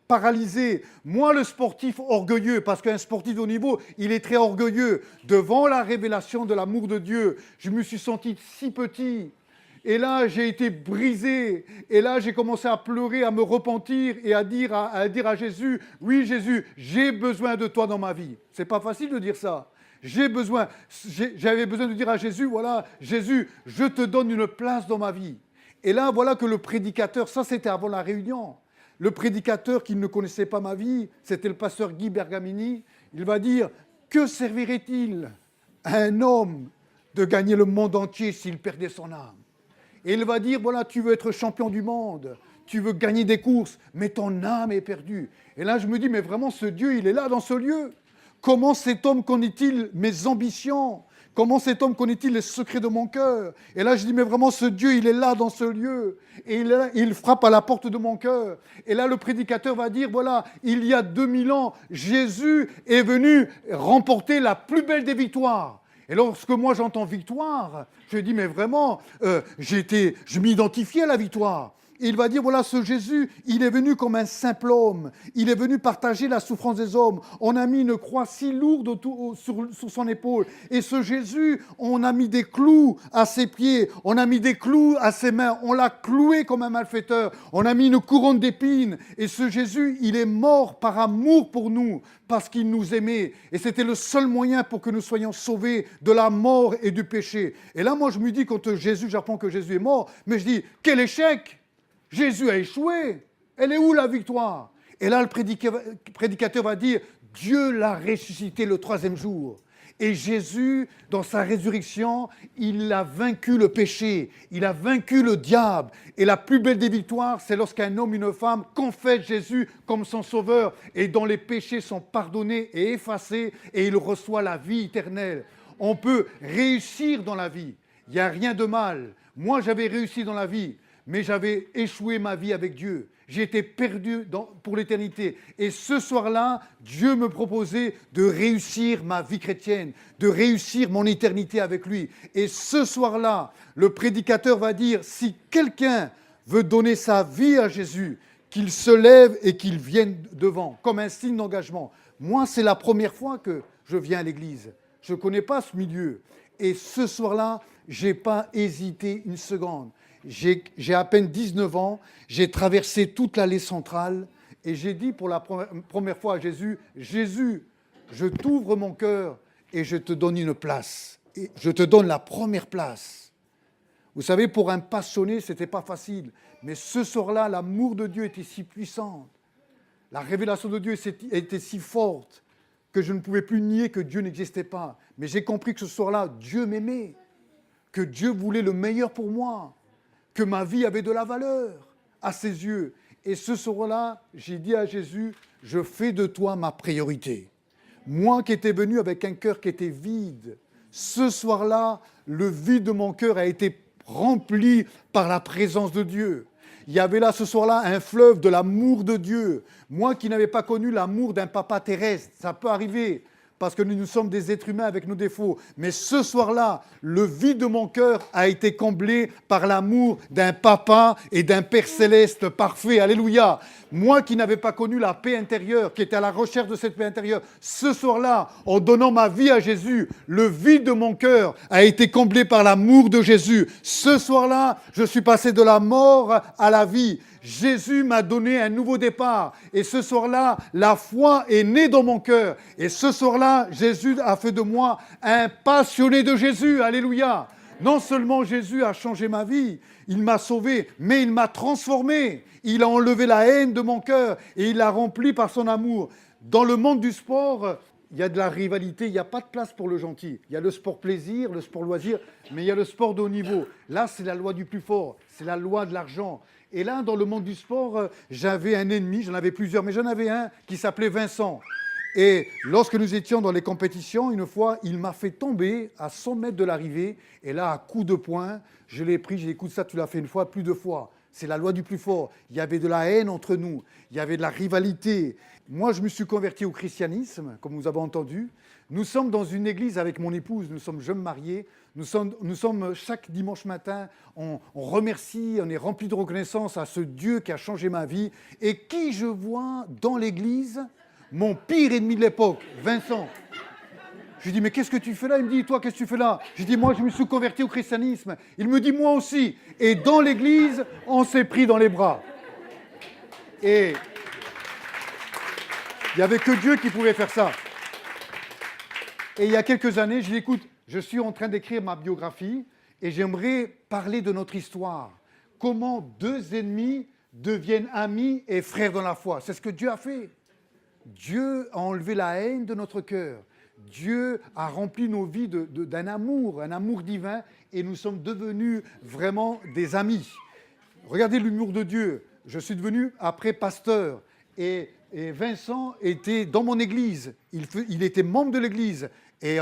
paralysé. Moi, le sportif orgueilleux, parce qu'un sportif de haut niveau, il est très orgueilleux. Devant la révélation de l'amour de Dieu, je me suis senti si petit. Et là, j'ai été brisé. Et là, j'ai commencé à pleurer, à me repentir et à dire à Jésus, oui Jésus, j'ai besoin de toi dans ma vie. C'est pas facile de dire ça. J'avais besoin de dire à Jésus, voilà, Jésus, je te donne une place dans ma vie. Et là, voilà que le prédicateur, ça c'était avant la réunion, le prédicateur qui ne connaissait pas ma vie, c'était le pasteur Guy Bergamini, il va dire, que servirait-il à un homme de gagner le monde entier s'il perdait son âme? Et il va dire, voilà, tu veux être champion du monde, tu veux gagner des courses, mais ton âme est perdue. Et là, je me dis, mais vraiment, ce Dieu, il est là dans ce lieu. Comment cet homme connaît-il mes ambitions? Comment cet homme connaît-il les secrets de mon cœur? Et là, je dis, mais vraiment, ce Dieu, il est là dans ce lieu. Et il frappe à la porte de mon cœur. Et là, le prédicateur va dire, voilà, il y a 2000 ans, Jésus est venu remporter la plus belle des victoires. Et lorsque moi j'entends victoire, je dis mais vraiment, je m'identifiais à la victoire. Et il va dire, voilà, ce Jésus, il est venu comme un simple homme. Il est venu partager la souffrance des hommes. On a mis une croix si lourde sur son épaule. Et ce Jésus, on a mis des clous à ses pieds. On a mis des clous à ses mains. On l'a cloué comme un malfaiteur. On a mis une couronne d'épines. Et ce Jésus, il est mort par amour pour nous, parce qu'il nous aimait. Et c'était le seul moyen pour que nous soyons sauvés de la mort et du péché. Et là, moi, je me dis, quand j'apprends que Jésus est mort, mais je dis, quel échec! Jésus a échoué. Elle est où la victoire? Et là, le prédicateur va dire, Dieu l'a ressuscité le 3e jour. Et Jésus, dans sa résurrection, il a vaincu le péché, il a vaincu le diable. Et la plus belle des victoires, c'est lorsqu'un homme, une femme confesse Jésus comme son sauveur et dont les péchés sont pardonnés et effacés et il reçoit la vie éternelle. On peut réussir dans la vie. Il n'y a rien de mal. Moi, j'avais réussi dans la vie. Mais j'avais échoué ma vie avec Dieu. J'étais perdu pour l'éternité. Et ce soir-là, Dieu me proposait de réussir ma vie chrétienne, de réussir mon éternité avec lui. Et ce soir-là, le prédicateur va dire, si quelqu'un veut donner sa vie à Jésus, qu'il se lève et qu'il vienne devant, comme un signe d'engagement. Moi, c'est la première fois que je viens à l'église. Je ne connais pas ce milieu. Et ce soir-là, je n'ai pas hésité une seconde. J'ai à peine 19 ans, j'ai traversé toute l'allée centrale et j'ai dit pour la première fois à Jésus, Jésus, je t'ouvre mon cœur et je te donne une place. Et je te donne la première place. Vous savez, pour un passionné, ce n'était pas facile. Mais ce soir-là, l'amour de Dieu était si puissant. La révélation de Dieu était si forte que je ne pouvais plus nier que Dieu n'existait pas. Mais j'ai compris que ce soir-là, Dieu m'aimait. que Dieu voulait le meilleur pour moi, que ma vie avait de la valeur à ses yeux. Et ce soir-là, j'ai dit à Jésus, je fais de toi ma priorité. Moi qui étais venu avec un cœur qui était vide, ce soir-là, le vide de mon cœur a été rempli par la présence de Dieu. Il y avait là, ce soir-là, un fleuve de l'amour de Dieu. Moi qui n'avais pas connu l'amour d'un papa terrestre, ça peut arriver, parce que nous sommes des êtres humains avec nos défauts. Mais ce soir-là, le vide de mon cœur a été comblé par l'amour d'un papa et d'un Père céleste parfait. Alléluia. Moi qui n'avais pas connu la paix intérieure, qui était à la recherche de cette paix intérieure, ce soir-là, en donnant ma vie à Jésus, le vide de mon cœur a été comblé par l'amour de Jésus. Ce soir-là, je suis passé de la mort à la vie. Jésus m'a donné un nouveau départ. Et ce soir-là, la foi est née dans mon cœur. Et ce soir-là, Jésus a fait de moi un passionné de Jésus. Alléluia. Non seulement Jésus a changé ma vie, il m'a sauvé, mais il m'a transformé. Il a enlevé la haine de mon cœur et il l'a rempli par son amour. Dans le monde du sport, il y a de la rivalité, il n'y a pas de place pour le gentil. Il y a le sport plaisir, le sport loisir, mais il y a le sport de haut niveau. Là, c'est la loi du plus fort, c'est la loi de l'argent. Et là, dans le monde du sport, j'avais un ennemi, j'en avais plusieurs, mais j'en avais un qui s'appelait Vincent. Et lorsque nous étions dans les compétitions, une fois, il m'a fait tomber à 100 mètres de l'arrivée. Et là, à coup de poing, je l'ai pris, j'ai dit, écoute, ça, tu l'as fait une fois, plus de fois. C'est la loi du plus fort. Il y avait de la haine entre nous, il y avait de la rivalité. Moi, je me suis converti au christianisme, comme vous avez entendu. Nous sommes dans une église avec mon épouse, nous sommes jeunes mariés. Nous sommes chaque dimanche matin, on remercie, on est rempli de reconnaissance à ce Dieu qui a changé ma vie. Et qui je vois dans l'église? Mon pire ennemi de l'époque, Vincent. Je lui dis, mais qu'est-ce que tu fais là? Il me dit, toi, qu'est-ce que tu fais là? Je lui dis, moi, je me suis converti au christianisme. Il me dit, moi aussi. Et dans l'église, on s'est pris dans les bras. Et il n'y avait que Dieu qui pouvait faire ça. Et il y a quelques années, je lui dis, écoute, je suis en train d'écrire ma biographie et j'aimerais parler de notre histoire. Comment deux ennemis deviennent amis et frères dans la foi. C'est ce que Dieu a fait. Dieu a enlevé la haine de notre cœur. Dieu a rempli nos vies d'un amour, un amour divin, et nous sommes devenus vraiment des amis. Regardez l'humour de Dieu. Je suis devenu après pasteur, et Vincent était dans mon église. Il était membre de l'église. Et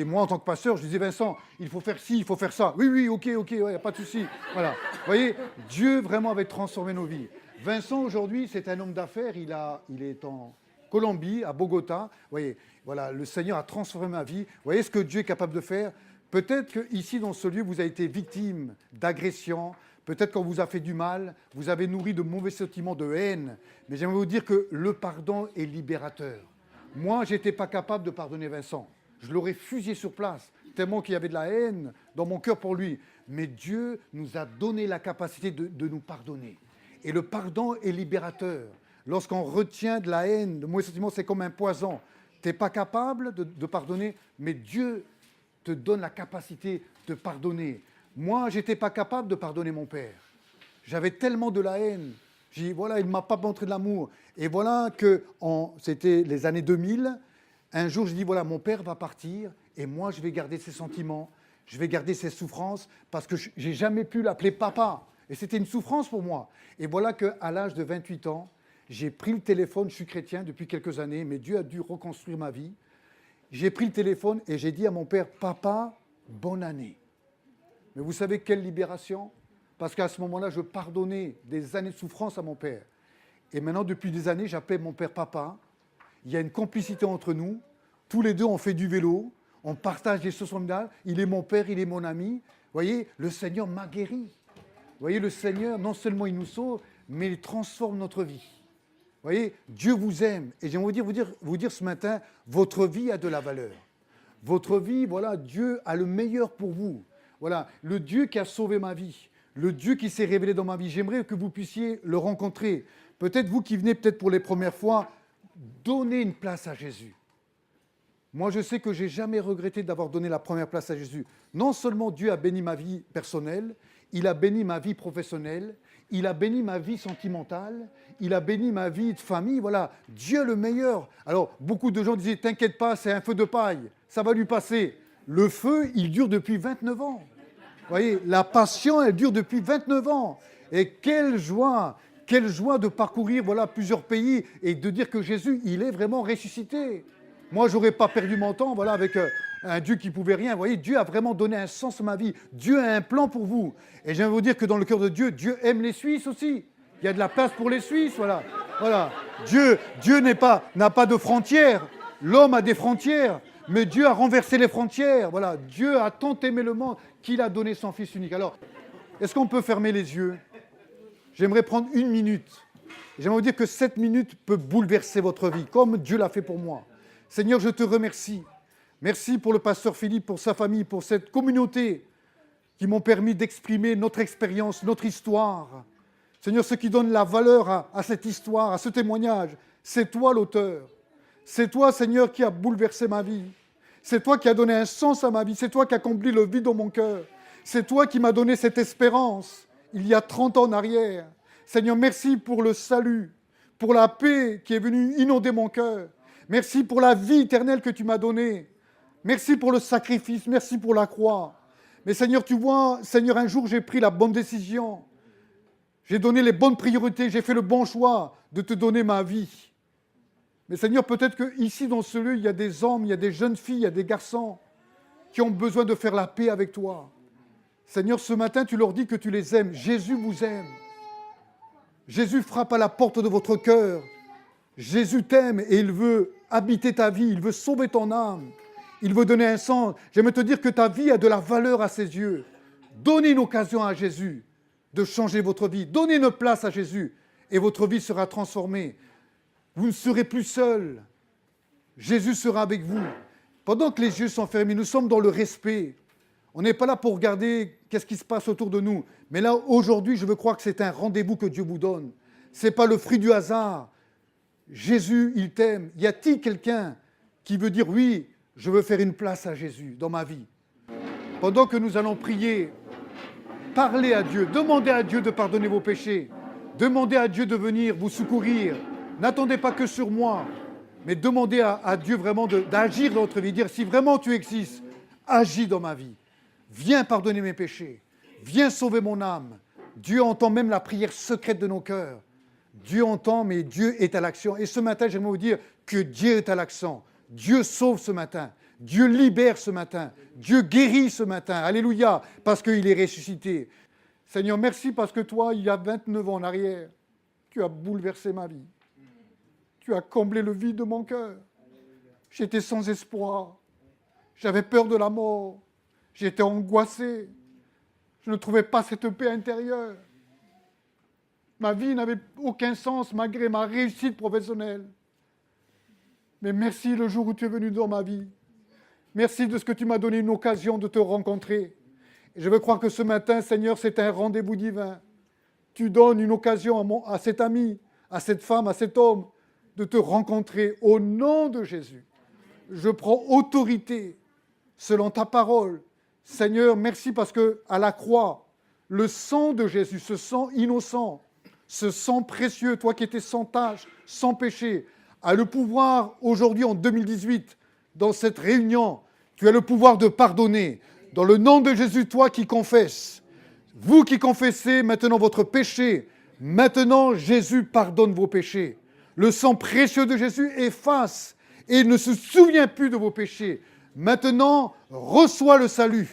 moi, en tant que pasteur, je disais, Vincent, il faut faire ci, il faut faire ça. Oui, ok, il n'y a pas de souci. Voilà. Vous voyez, Dieu vraiment avait transformé nos vies. Vincent, aujourd'hui, c'est un homme d'affaires. Il est en Colombie, à Bogota. Vous voyez, voilà, le Seigneur a transformé ma vie. Vous voyez ce que Dieu est capable de faire? Peut-être qu'ici, dans ce lieu, vous avez été victime d'agressions. Peut-être qu'on vous a fait du mal. Vous avez nourri de mauvais sentiments, de haine. Mais j'aimerais vous dire que le pardon est libérateur. Moi, je n'étais pas capable de pardonner Vincent. Je l'aurais fusillé sur place, tellement qu'il y avait de la haine dans mon cœur pour lui. Mais Dieu nous a donné la capacité de nous pardonner. Et le pardon est libérateur. Lorsqu'on retient de la haine, le mauvais sentiment, c'est comme un poison. Tu n'es pas capable de pardonner, mais Dieu te donne la capacité de pardonner. Moi, je n'étais pas capable de pardonner mon père. J'avais tellement de la haine. J'ai dit, voilà, il ne m'a pas montré de l'amour. Et voilà que c'était les années 2000. Un jour, je dis, voilà, mon père va partir et moi, je vais garder ses sentiments, je vais garder ses souffrances parce que je n'ai jamais pu l'appeler papa. Et c'était une souffrance pour moi. Et voilà qu'à l'âge de 28 ans, j'ai pris le téléphone, je suis chrétien depuis quelques années, mais Dieu a dû reconstruire ma vie. J'ai pris le téléphone et j'ai dit à mon père, papa, bonne année. Mais vous savez quelle libération? Parce qu'à ce moment-là, je pardonnais des années de souffrance à mon père. Et maintenant, depuis des années, j'appelle mon père papa. Il y a une complicité entre nous. Tous les deux, on fait du vélo. On partage des choses formidables. Il est mon père, il est mon ami. Vous voyez, le Seigneur m'a guéri. Vous voyez, le Seigneur, non seulement il nous sauve, mais il transforme notre vie. Vous voyez, Dieu vous aime. Et j'aimerais vous dire ce matin, votre vie a de la valeur. Votre vie, voilà, Dieu a le meilleur pour vous. Voilà, le Dieu qui a sauvé ma vie. Le Dieu qui s'est révélé dans ma vie. J'aimerais que vous puissiez le rencontrer. Peut-être vous qui venez peut-être pour les premières fois, donnez une place à Jésus. Moi, je sais que je n'ai jamais regretté d'avoir donné la première place à Jésus. Non seulement Dieu a béni ma vie personnelle, il a béni ma vie professionnelle, il a béni ma vie sentimentale, il a béni ma vie de famille. Voilà, Dieu le meilleur. Alors, beaucoup de gens disaient, t'inquiète pas, c'est un feu de paille, ça va lui passer. Le feu, il dure depuis 29 ans. Vous voyez, la passion, elle dure depuis 29 ans. Et quelle joie de parcourir voilà, plusieurs pays et de dire que Jésus, il est vraiment ressuscité. Moi, je n'aurais pas perdu mon temps voilà, avec un Dieu qui ne pouvait rien. Vous voyez, Dieu a vraiment donné un sens à ma vie. Dieu a un plan pour vous. Et j'aimerais vous dire que dans le cœur de Dieu, Dieu aime les Suisses aussi. Il y a de la place pour les Suisses, voilà. Voilà. Dieu n'a pas de frontières. L'homme a des frontières. Mais Dieu a renversé les frontières. Voilà. Dieu a tant aimé le monde qu'il a donné son Fils unique. Alors, est-ce qu'on peut fermer les yeux? J'aimerais prendre 1 minute. J'aimerais vous dire que 7 minutes peut bouleverser votre vie, comme Dieu l'a fait pour moi. Seigneur, je te remercie. Merci pour le pasteur Philippe, pour sa famille, pour cette communauté qui m'ont permis d'exprimer notre expérience, notre histoire. Seigneur, ce qui donne la valeur à cette histoire, à ce témoignage, c'est toi l'auteur. C'est toi, Seigneur, qui a bouleversé ma vie. C'est toi qui as donné un sens à ma vie. C'est toi qui as comblé le vide dans mon cœur. C'est toi qui m'as donné cette espérance il y a 30 ans en arrière. Seigneur, merci pour le salut, pour la paix qui est venue inonder mon cœur. Merci pour la vie éternelle que tu m'as donnée. Merci pour le sacrifice, merci pour la croix. Mais Seigneur, tu vois, Seigneur, un jour j'ai pris la bonne décision. J'ai donné les bonnes priorités, j'ai fait le bon choix de te donner ma vie. Mais Seigneur, peut-être qu'ici dans ce lieu, il y a des hommes, il y a des jeunes filles, il y a des garçons qui ont besoin de faire la paix avec toi. Seigneur, ce matin, tu leur dis que tu les aimes. Jésus vous aime. Jésus frappe à la porte de votre cœur. Jésus t'aime et il veut habiter ta vie, il veut sauver ton âme. Il veut donner un sens. J'aime te dire que ta vie a de la valeur à ses yeux. Donnez une occasion à Jésus de changer votre vie. Donnez une place à Jésus et votre vie sera transformée. Vous ne serez plus seul. Jésus sera avec vous. Pendant que les yeux sont fermés, nous sommes dans le respect. On n'est pas là pour regarder qu'est-ce qui se passe autour de nous. Mais là, aujourd'hui, je veux croire que c'est un rendez-vous que Dieu vous donne. Ce n'est pas le fruit du hasard. Jésus, il t'aime. Y a-t-il quelqu'un qui veut dire oui, je veux faire une place à Jésus dans ma vie? Pendant que nous allons prier, parlez à Dieu, demandez à Dieu de pardonner vos péchés. Demandez à Dieu de venir vous secourir. N'attendez pas que sur moi, mais demandez à Dieu vraiment d'agir dans votre vie. Dire si vraiment tu existes, agis dans ma vie. Viens pardonner mes péchés. Viens sauver mon âme. Dieu entend même la prière secrète de nos cœurs. Dieu entend, mais Dieu est à l'action. Et ce matin, j'aimerais vous dire que Dieu est à l'action. Dieu sauve ce matin. Dieu libère ce matin. Dieu guérit ce matin. Alléluia, parce qu'il est ressuscité. Seigneur, merci parce que toi, il y a 29 ans en arrière, tu as bouleversé ma vie. Tu as comblé le vide de mon cœur. J'étais sans espoir. J'avais peur de la mort. J'étais angoissé. Je ne trouvais pas cette paix intérieure. Ma vie n'avait aucun sens malgré ma réussite professionnelle. Mais merci le jour où tu es venu dans ma vie. Merci de ce que tu m'as donné une occasion de te rencontrer. Et je veux croire que ce matin, Seigneur, c'est un rendez-vous divin. Tu donnes une occasion à cet ami, à cette femme, à cet homme, de te rencontrer au nom de Jésus. Je prends autorité selon ta parole. Seigneur, merci parce que à la croix, le sang de Jésus, ce sang innocent, ce sang précieux, toi qui étais sans tache, sans péché, a le pouvoir aujourd'hui en 2018, dans cette réunion, tu as le pouvoir de pardonner. Dans le nom de Jésus, toi qui confesses, vous qui confessez maintenant votre péché, maintenant Jésus pardonne vos péchés. Le sang précieux de Jésus efface et il ne se souvient plus de vos péchés. Maintenant, reçois le salut,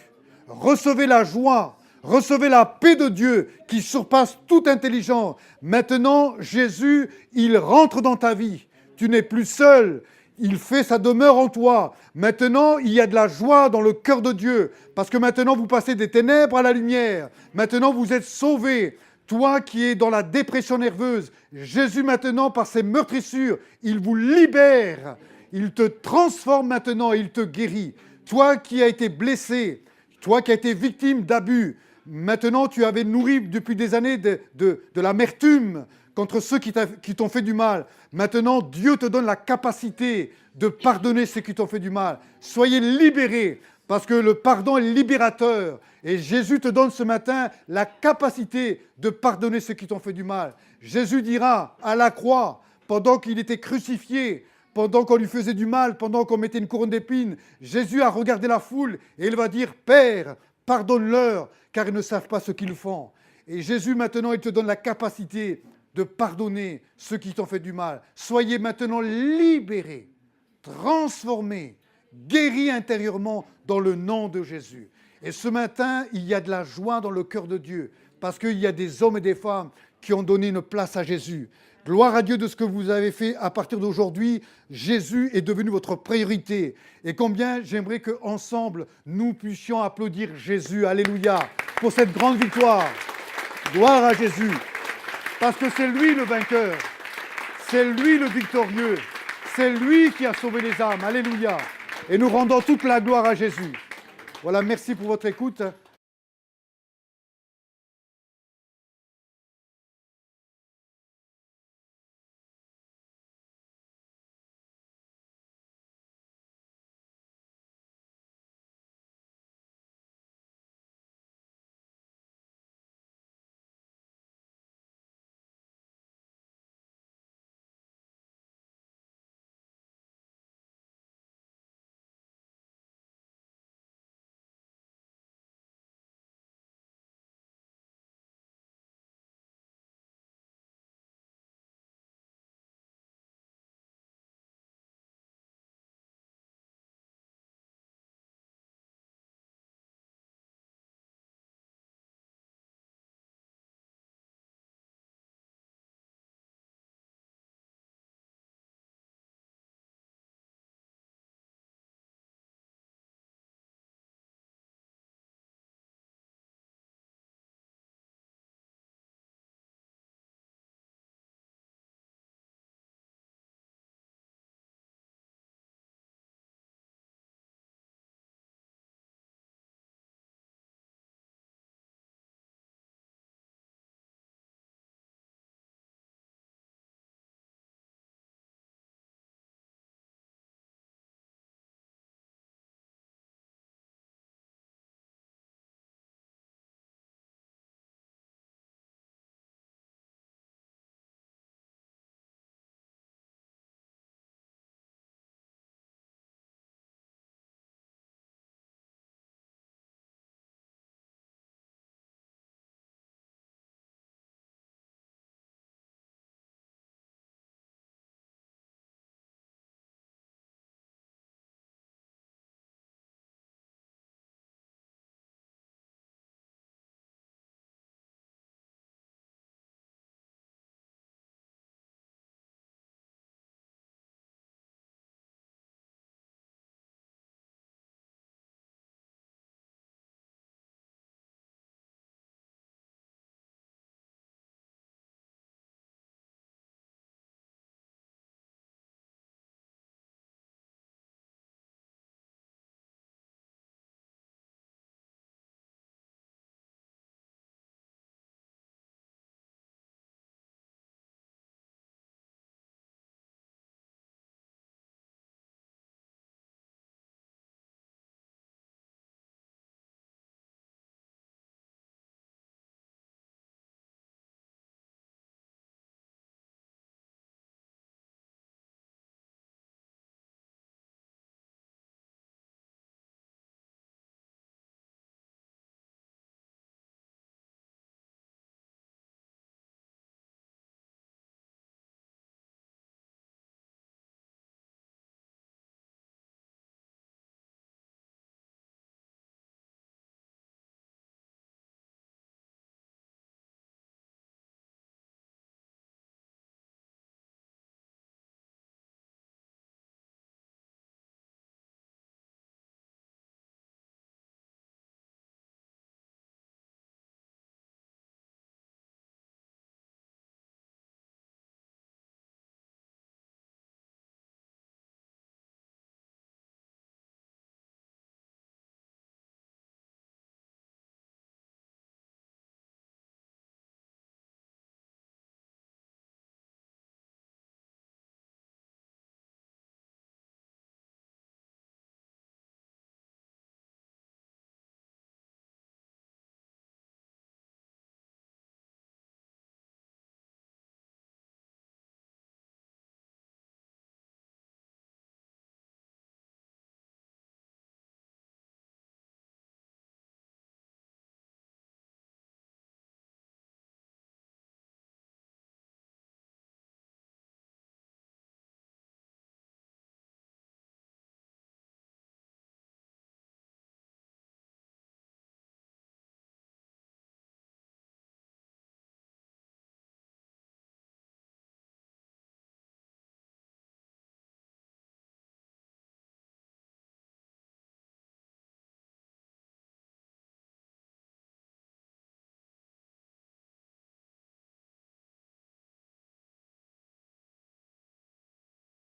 recevez la joie, recevez la paix de Dieu qui surpasse toute intelligence. Maintenant, Jésus, il rentre dans ta vie. Tu n'es plus seul, il fait sa demeure en toi. Maintenant, il y a de la joie dans le cœur de Dieu parce que maintenant, vous passez des ténèbres à la lumière. Maintenant, vous êtes sauvés. Toi qui es dans la dépression nerveuse, Jésus maintenant, par ses meurtrissures, il vous libère. Il te transforme maintenant et il te guérit. Toi qui as été blessé, toi qui as été victime d'abus, maintenant tu avais nourri depuis des années de l'amertume contre ceux qui t'ont fait du mal. Maintenant, Dieu te donne la capacité de pardonner ceux qui t'ont fait du mal. Soyez libérés parce que le pardon est libérateur. Et Jésus te donne ce matin la capacité de pardonner ceux qui t'ont fait du mal. Jésus dira à la croix, pendant qu'il était crucifié, pendant qu'on lui faisait du mal, pendant qu'on mettait une couronne d'épines, Jésus a regardé la foule et il va dire « Père, Pardonne-leur, car ils ne savent pas ce qu'ils font. Et Jésus, maintenant, il te donne la capacité de pardonner ceux qui t'ont fait du mal. Soyez maintenant libérés, transformés, guéris intérieurement dans le nom de Jésus. Et ce matin, il y a de la joie dans le cœur de Dieu, parce qu'il y a des hommes et des femmes qui ont donné une place à Jésus. Gloire à Dieu de ce que vous avez fait à partir d'aujourd'hui. Jésus est devenu votre priorité. Et combien j'aimerais qu'ensemble, nous puissions applaudir Jésus, alléluia, pour cette grande victoire. Gloire à Jésus, parce que c'est lui le vainqueur, c'est lui le victorieux, c'est lui qui a sauvé les âmes, alléluia. Et nous rendons toute la gloire à Jésus. Voilà, merci pour votre écoute.